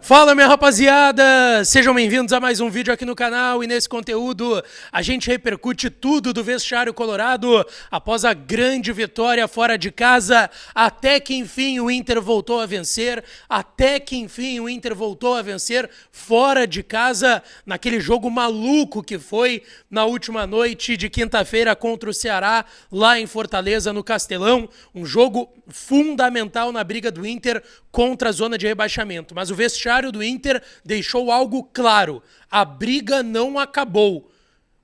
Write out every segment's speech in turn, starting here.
Fala, minha rapaziada! Sejam bem-vindos a mais um vídeo aqui no canal, e nesse conteúdo a gente repercute tudo do vestiário colorado após a grande vitória fora de casa, até que enfim o Inter voltou a vencer, fora de casa, naquele jogo maluco que foi na última noite de quinta-feira contra o Ceará, lá em Fortaleza, no Castelão, um jogo fundamental na briga do Inter contra a zona de rebaixamento, mas o vestiário do Inter deixou algo claro: a briga não acabou.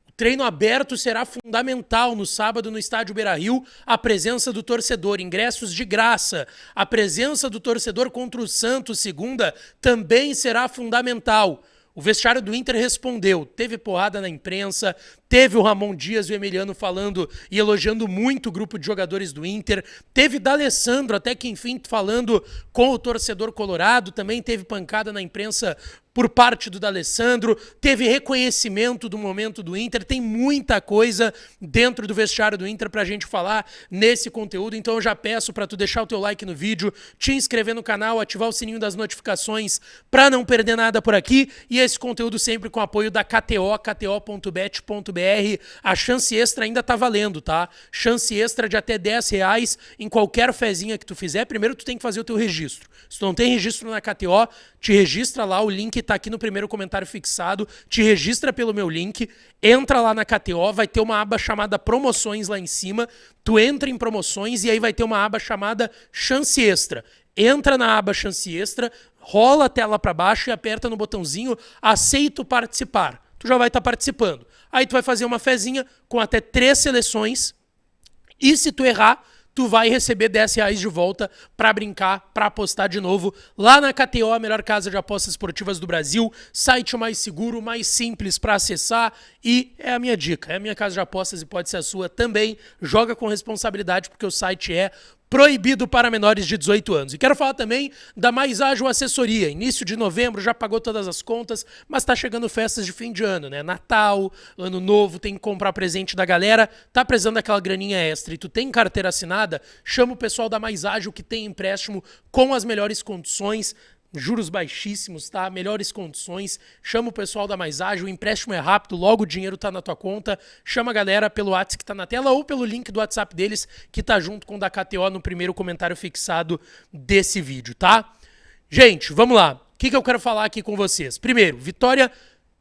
O treino aberto será fundamental no sábado no estádio Beira-Rio, a presença do torcedor, ingressos de graça. A presença do torcedor contra o Santos segunda também será fundamental. O vestiário do Inter respondeu, teve porrada na imprensa, teve o Ramon Dias e o Emiliano falando e elogiando muito o grupo de jogadores do Inter, teve D'Alessandro até que enfim falando com o torcedor colorado, também teve pancada na imprensa por parte do D'Alessandro, teve reconhecimento do momento do Inter, tem muita coisa dentro do vestiário do Inter pra gente falar nesse conteúdo, então eu já peço pra tu deixar o teu like no vídeo, te inscrever no canal, ativar o sininho das notificações pra não perder nada por aqui, e esse conteúdo sempre com apoio da KTO, kto.bet.br, a chance extra ainda tá valendo, tá? Chance extra de até R$10 em qualquer fezinha que tu fizer, primeiro tu tem que fazer o teu registro, se tu não tem registro na KTO, te registra lá, o link tá aqui no primeiro comentário fixado, te registra pelo meu link, entra lá na KTO, vai ter uma aba chamada promoções lá em cima, tu entra em promoções e aí vai ter uma aba chamada chance extra. Entra na aba chance extra, rola a tela para baixo e aperta no botãozinho aceito participar. Tu já vai estar participando. Aí tu vai fazer uma fezinha com até 3 seleções e se tu errar, tu vai receber R$10 de volta pra brincar, pra apostar de novo lá na KTO, a melhor casa de apostas esportivas do Brasil, site mais seguro, mais simples pra acessar e é a minha dica, é a minha casa de apostas e pode ser a sua também. Joga com responsabilidade porque o site é proibido para menores de 18 anos. E quero falar também da Mais Ágil Assessoria. Início de novembro, já pagou todas as contas, mas tá chegando festas de fim de ano, né? Natal, Ano Novo, tem que comprar presente da galera, tá precisando daquela graninha extra e tu tem carteira assinada, chama o pessoal da Mais Ágil que tem empréstimo com as melhores condições, juros baixíssimos, tá? Melhores condições. Chama o pessoal da Mais Ágil, o empréstimo é rápido, logo o dinheiro tá na tua conta. Chama a galera pelo WhatsApp que tá na tela ou pelo link do WhatsApp deles que tá junto com o da KTO no primeiro comentário fixado desse vídeo, tá? Gente, vamos lá. O que eu quero falar aqui com vocês? Primeiro, vitória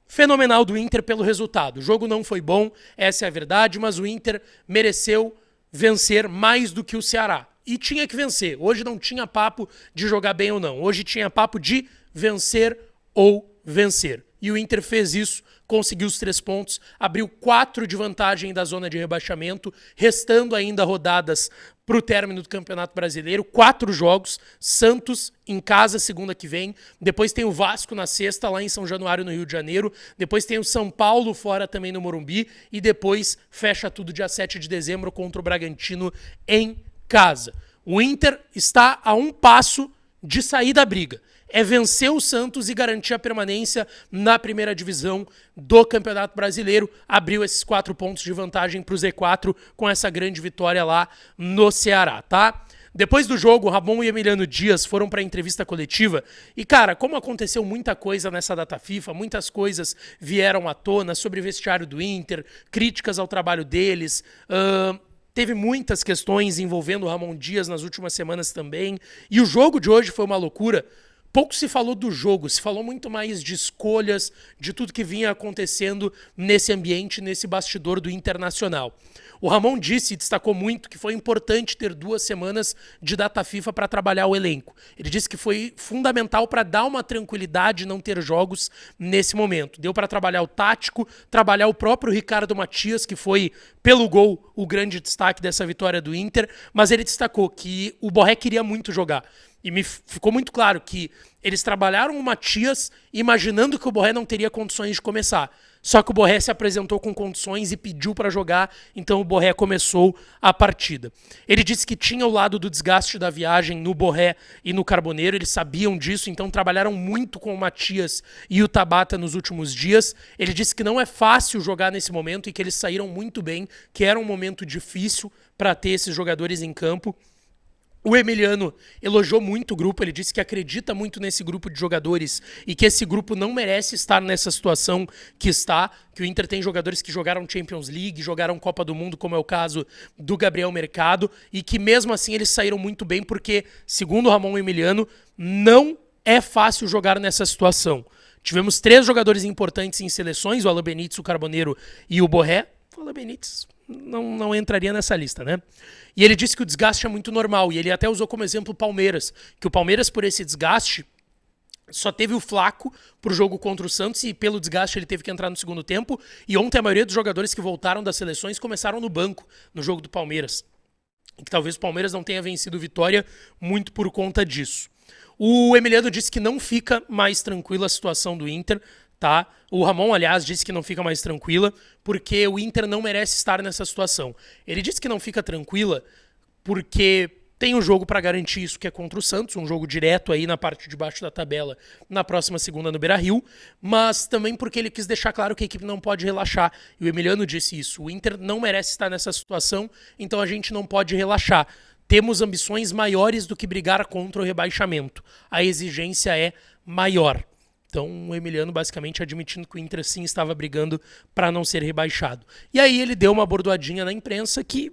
fenomenal do Inter pelo resultado. O jogo não foi bom, essa é a verdade, mas o Inter mereceu vencer mais do que o Ceará. E tinha que vencer. Hoje não tinha papo de jogar bem ou não. Hoje tinha papo de vencer ou vencer. E o Inter fez isso, conseguiu os 3 pontos, abriu 4 de vantagem da zona de rebaixamento, restando ainda rodadas para o término do Campeonato Brasileiro. 4 jogos, Santos em casa segunda que vem, depois tem o Vasco na sexta, lá em São Januário, no Rio de Janeiro, depois tem o São Paulo fora também no Morumbi, e depois fecha tudo dia 7 de dezembro contra o Bragantino em casa. O Inter está a um passo de sair da briga. É vencer o Santos e garantir a permanência na primeira divisão do Campeonato Brasileiro. Abriu esses 4 pontos de vantagem para o Z4 com essa grande vitória lá no Ceará, tá? Depois do jogo, Ramon e Emiliano Dias foram para a entrevista coletiva e, cara, como aconteceu muita coisa nessa data FIFA, muitas coisas vieram à tona sobre o vestiário do Inter, críticas ao trabalho deles, teve muitas questões envolvendo o Ramon Dias nas últimas semanas também. E o jogo de hoje foi uma loucura. Pouco se falou do jogo, se falou muito mais de escolhas, de tudo que vinha acontecendo nesse ambiente, nesse bastidor do Internacional. O Ramon disse e destacou muito que foi importante ter 2 semanas de data FIFA para trabalhar o elenco. Ele disse que foi fundamental para dar uma tranquilidade não ter jogos nesse momento. Deu para trabalhar o tático, trabalhar o próprio Ricardo Matias, que foi, pelo gol, o grande destaque dessa vitória do Inter, mas ele destacou que o Borré queria muito jogar. E ficou muito claro que eles trabalharam o Matias imaginando que o Borré não teria condições de começar. Só que o Borré se apresentou com condições e pediu para jogar, então o Borré começou a partida. Ele disse que tinha o lado do desgaste da viagem no Borré e no Carboneiro, eles sabiam disso, então trabalharam muito com o Matias e o Tabata nos últimos dias. Ele disse que não é fácil jogar nesse momento e que eles saíram muito bem, que era um momento difícil para ter esses jogadores em campo. O Emiliano elogiou muito o grupo, ele disse que acredita muito nesse grupo de jogadores e que esse grupo não merece estar nessa situação que está, que o Inter tem jogadores que jogaram Champions League, jogaram Copa do Mundo, como é o caso do Gabriel Mercado, e que mesmo assim eles saíram muito bem porque, segundo o Ramon Emiliano, não é fácil jogar nessa situação. Tivemos 3 jogadores importantes em seleções, o Alan Benítez, o Carboneiro e o Borré. O Alan Benítez não entraria nessa lista, né? E ele disse que o desgaste é muito normal, e ele até usou como exemplo o Palmeiras, que o Palmeiras, por esse desgaste, só teve o Flaco pro jogo contra o Santos, e pelo desgaste ele teve que entrar no segundo tempo, e ontem a maioria dos jogadores que voltaram das seleções começaram no banco, no jogo do Palmeiras. E que talvez o Palmeiras não tenha vencido Vitória muito por conta disso. O Emiliano disse que não fica mais tranquila a situação do Inter, tá? O Ramon, aliás, disse que não fica mais tranquila porque o Inter não merece estar nessa situação. Ele disse que não fica tranquila porque tem um jogo para garantir isso, que é contra o Santos, um jogo direto aí na parte de baixo da tabela na próxima segunda no Beira-Rio, mas também porque ele quis deixar claro que a equipe não pode relaxar. E o Emiliano disse isso. O Inter não merece estar nessa situação, então a gente não pode relaxar. Temos ambições maiores do que brigar contra o rebaixamento. A exigência é maior. Então o Emiliano basicamente admitindo que o Inter sim estava brigando para não ser rebaixado. E aí ele deu uma bordoadinha na imprensa que,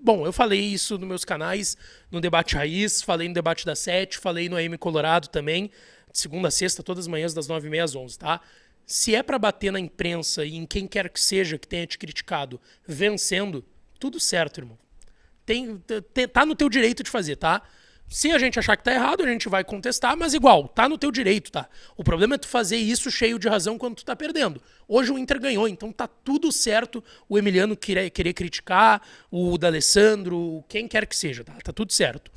bom, eu falei isso nos meus canais, no Debate Raiz, falei no Debate da 7, falei no AM Colorado também, de segunda a sexta, todas as manhãs das 9h30 às 11h, tá? Se é para bater na imprensa e em quem quer que seja que tenha te criticado vencendo, tudo certo, irmão. Tá no teu direito de fazer, tá? Se a gente achar que tá errado, a gente vai contestar, mas igual, tá no teu direito, tá? O problema é tu fazer isso cheio de razão quando tu tá perdendo. Hoje o Inter ganhou, então tá tudo certo o Emiliano querer criticar, o D'Alessandro, quem quer que seja, tá? Tá tudo certo.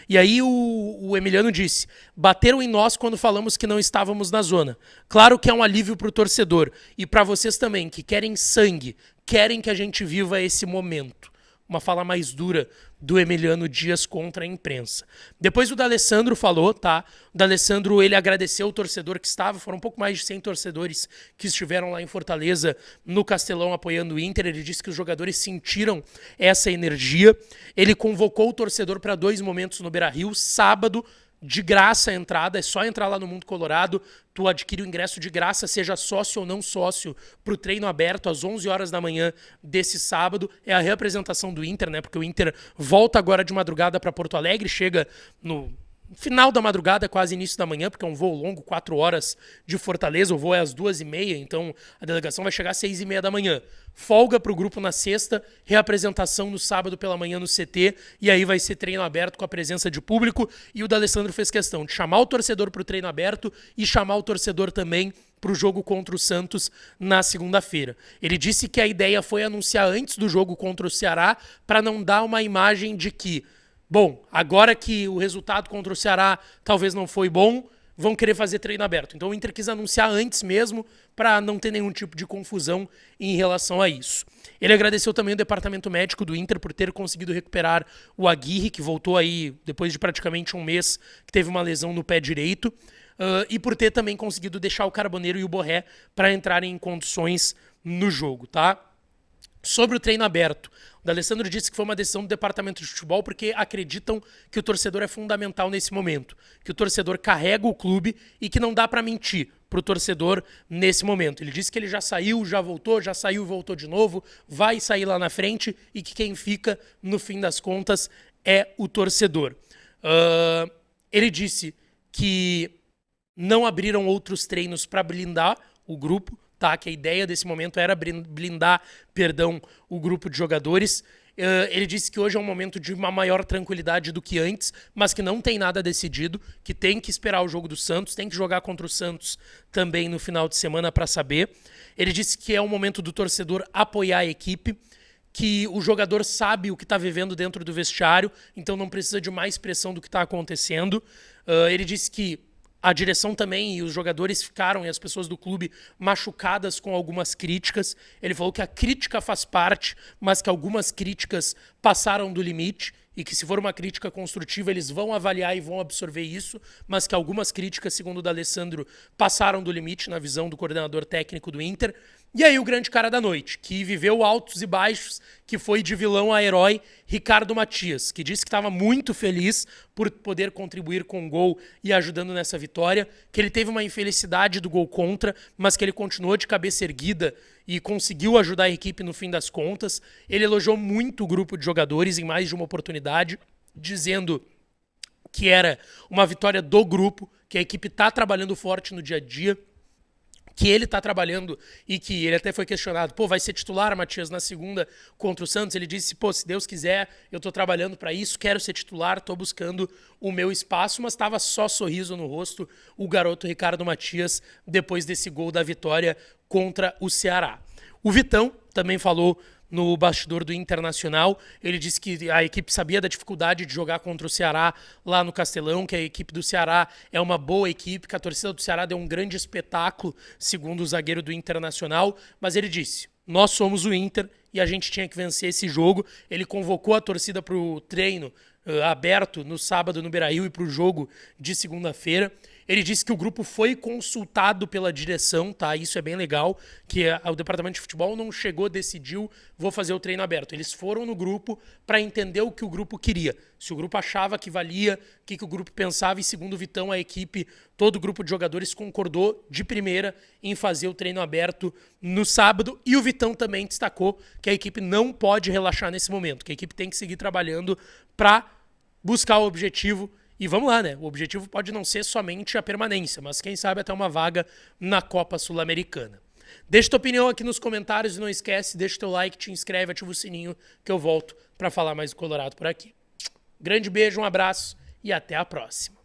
E aí o Emiliano disse, bateram em nós quando falamos que não estávamos na zona. Claro que é um alívio pro torcedor e pra vocês também, que querem sangue, querem que a gente viva esse momento. Uma fala mais dura do Emiliano Dias contra a imprensa. Depois o D'Alessandro falou, tá? O D'Alessandro, ele agradeceu o torcedor que estava, foram um pouco mais de 100 torcedores que estiveram lá em Fortaleza, no Castelão, apoiando o Inter. Ele disse que os jogadores sentiram essa energia. Ele convocou o torcedor para 2 momentos no Beira-Rio, sábado, de graça a entrada, é só entrar lá no Mundo Colorado, tu adquire o ingresso de graça, seja sócio ou não sócio, pro treino aberto às 11 horas da manhã desse sábado. É a reapresentação do Inter, né? Porque o Inter volta agora de madrugada para Porto Alegre, chega no final da madrugada, quase início da manhã, porque é um voo longo, 4 horas de Fortaleza, o voo é às 2h30, então a delegação vai chegar às 6h30 da manhã. Folga pro grupo na sexta, reapresentação no sábado pela manhã no CT, e aí vai ser treino aberto com a presença de público, e o D'Alessandro fez questão de chamar o torcedor pro treino aberto e chamar o torcedor também pro jogo contra o Santos na segunda-feira. Ele disse que a ideia foi anunciar antes do jogo contra o Ceará, para não dar uma imagem de que bom, agora que o resultado contra o Ceará talvez não foi bom, vão querer fazer treino aberto. Então o Inter quis anunciar antes mesmo para não ter nenhum tipo de confusão em relação a isso. Ele agradeceu também o departamento médico do Inter por ter conseguido recuperar o Aguirre, que voltou aí depois de praticamente um mês, que teve uma lesão no pé direito, e por ter também conseguido deixar o Carboneiro e o Borré para entrarem em condições no jogo, tá? Sobre o treino aberto, o D'Alessandro disse que foi uma decisão do departamento de futebol porque acreditam que o torcedor é fundamental nesse momento, que o torcedor carrega o clube e que não dá para mentir para o torcedor nesse momento. Ele disse que ele já saiu, já voltou, já saiu e voltou de novo, vai sair lá na frente e que quem fica, no fim das contas, é o torcedor. Ele disse que não abriram outros treinos para blindar o grupo, tá? Que a ideia desse momento era blindar, o grupo de jogadores. Ele disse que hoje é um momento de uma maior tranquilidade do que antes, mas que não tem nada decidido, que tem que esperar o jogo do Santos, tem que jogar contra o Santos também no final de semana para saber. Ele disse que é o momento do torcedor apoiar a equipe, que o jogador sabe o que está vivendo dentro do vestiário, então não precisa de mais pressão do que está acontecendo. Ele disse que a direção também e os jogadores ficaram, e as pessoas do clube, machucadas com algumas críticas. Ele falou que a crítica faz parte, mas que algumas críticas passaram do limite e que, se for uma crítica construtiva, eles vão avaliar e vão absorver isso, mas que algumas críticas, segundo o D'Alessandro, passaram do limite na visão do coordenador técnico do Inter. E aí o grande cara da noite, que viveu altos e baixos, que foi de vilão a herói, Ricardo Matias, que disse que estava muito feliz por poder contribuir com o gol e ajudando nessa vitória, que ele teve uma infelicidade do gol contra, mas que ele continuou de cabeça erguida e conseguiu ajudar a equipe no fim das contas. Ele elogiou muito o grupo de jogadores em mais de uma oportunidade, dizendo que era uma vitória do grupo, que a equipe está trabalhando forte no dia a dia, que ele está trabalhando e que ele até foi questionado, vai ser titular, Matias, na segunda contra o Santos? Ele disse, se Deus quiser, eu estou trabalhando para isso, quero ser titular, estou buscando o meu espaço, mas estava só sorriso no rosto o garoto Ricardo Matias depois desse gol da vitória contra o Ceará. O Vitão também falou no bastidor do Internacional. Ele disse que a equipe sabia da dificuldade de jogar contra o Ceará lá no Castelão, que a equipe do Ceará é uma boa equipe, que a torcida do Ceará deu um grande espetáculo, segundo o zagueiro do Internacional, mas ele disse, nós somos o Inter e a gente tinha que vencer esse jogo. Ele convocou a torcida para o treino aberto no sábado no Beira-Rio e para o jogo de segunda-feira. Ele disse que o grupo foi consultado pela direção, tá? Isso é bem legal, que o departamento de futebol não chegou, decidiu, vou fazer o treino aberto. Eles foram no grupo para entender o que o grupo queria. Se o grupo achava que valia, o que o grupo pensava, e segundo o Vitão, a equipe, todo o grupo de jogadores concordou de primeira em fazer o treino aberto no sábado. E o Vitão também destacou que a equipe não pode relaxar nesse momento, que a equipe tem que seguir trabalhando para buscar o objetivo. E vamos lá, né? O objetivo pode não ser somente a permanência, mas quem sabe até uma vaga na Copa Sul-Americana. Deixa tua opinião aqui nos comentários e não esquece, deixa teu like, te inscreve, ativa o sininho que eu volto para falar mais do Colorado por aqui. Grande beijo, um abraço e até a próxima.